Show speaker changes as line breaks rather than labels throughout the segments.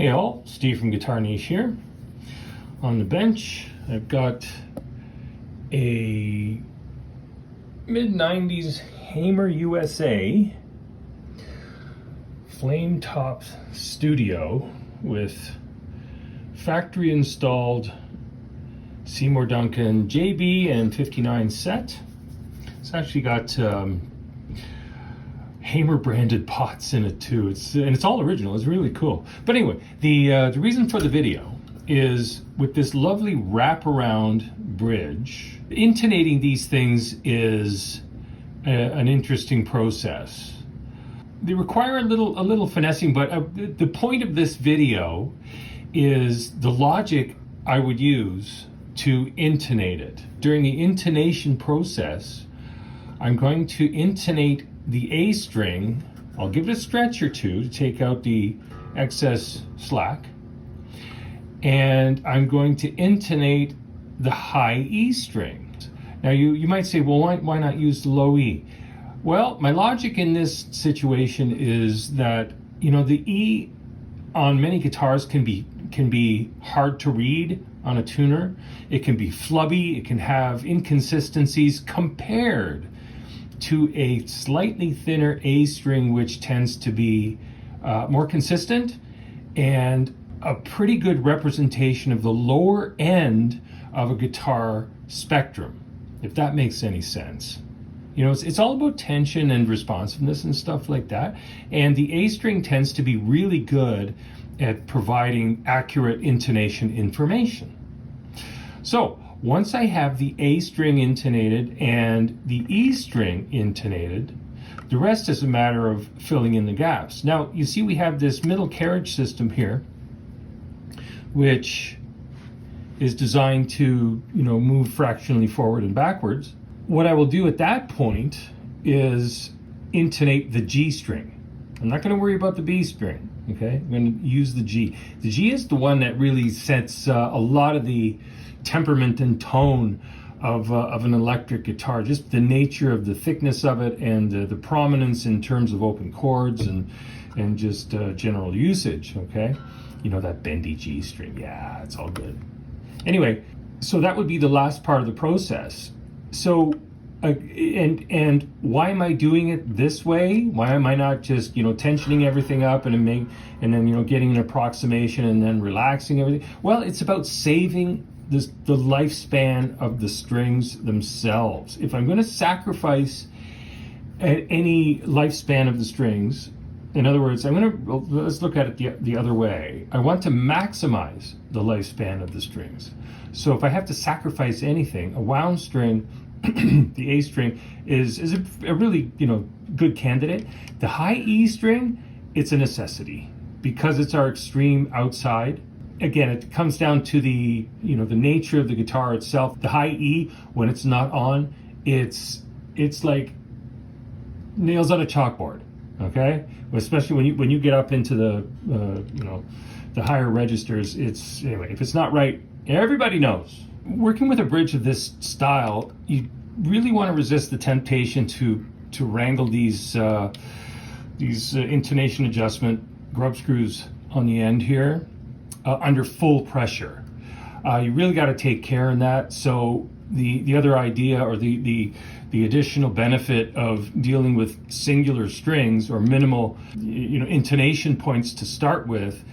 Hey all, Steve from GuitarNiche here. On the bench, I've got a mid-90s Hamer USA flame top studio with factory installed Seymour Duncan JB and 59 set. It's actually got Hamer branded pots in it too. It's all original. It's really cool. But anyway, the reason for the video is with this lovely wraparound bridge. Intonating these things is an interesting process. They require a little finessing, but the point of this video is the logic I would use to intonate it. During the intonation process, I'm going to intonate the A string. I'll give it a stretch or two to take out the excess slack. And I'm going to intonate the high E string. Now you might say, well, why not use the low E? Well, my logic in this situation is that, the E on many guitars can be hard to read on a tuner. It can be flubby, it can have inconsistencies compared to a slightly thinner A string, which tends to be more consistent and a pretty good representation of the lower end of a guitar spectrum, if that makes any sense. It's all about tension and responsiveness and stuff like that. And the A string tends to be really good at providing accurate intonation information. So once I have the A string intonated and the E string intonated, the rest is a matter of filling in the gaps. Now, you see we have this middle carriage system here, which is designed to, move fractionally forward and backwards. What I will do at that point is intonate the G string. I'm not going to worry about the B string, okay? I'm going to use the G. The G is the one that really sets a lot of the temperament and tone of an electric guitar, just the nature of the thickness of it and the prominence in terms of open chords and just general usage, okay? That bendy G string, yeah, it's all good. Anyway, so that would be the last part of the process. So, and why am I doing it this way? Why am I not just, tensioning everything up and then, getting an approximation and then relaxing everything? Well, it's about saving the lifespan of the strings themselves. If I'm going to sacrifice any lifespan of the strings, in other words, let's look at it the other way. I want to maximize the lifespan of the strings. So if I have to sacrifice anything, a wound string, the A string is a really, good candidate. The high E string, it's a necessity because it's our extreme outside. Again, it comes down to the nature of the guitar itself. The high E, when it's not on, it's like nails on a chalkboard. Okay, especially when you get up into the higher registers. Anyway, if it's not right, everybody knows. Working with a bridge of this style, you really want to resist the temptation to wrangle these intonation adjustment grub screws on the end here under full pressure. You really got to take care in that. So the other idea or the additional benefit of dealing with singular strings or minimal intonation points to start with,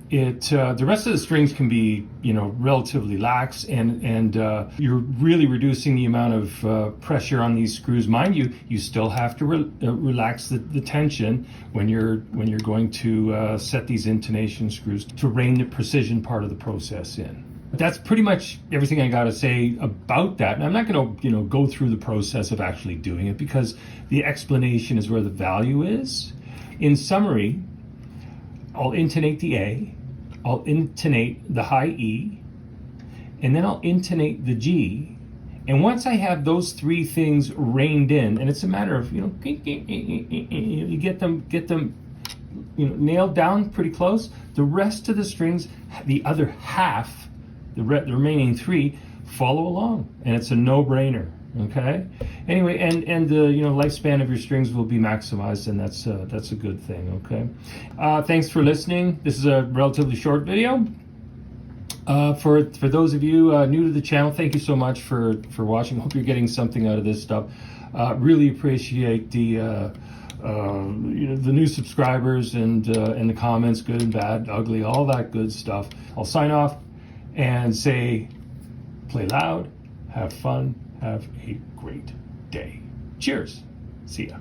the rest of the strings can be relatively lax and you're really reducing the amount of pressure on these screws. Mind you, you still have to relax the tension when you're going to set these intonation screws to rein the precision part of the process in. That's pretty much everything I got to say about that. And I'm not going to, go through the process of actually doing it because the explanation is where the value is. In summary, I'll intonate the A, I'll intonate the high E, and then I'll intonate the G. And once I have those three things reined in, and it's a matter of, you get them, nailed down pretty close. The rest of the strings, the other half, the remaining three, follow along, and it's a no-brainer. Okay. Anyway, and the lifespan of your strings will be maximized, and that's a good thing. Okay. Thanks for listening. This is a relatively short video. For those of you new to the channel, thank you so much for watching. Hope you're getting something out of this stuff. Really appreciate the new subscribers and the comments, good and bad, ugly, all that good stuff. I'll sign off and say, play loud, have fun, have a great day. Cheers. See ya.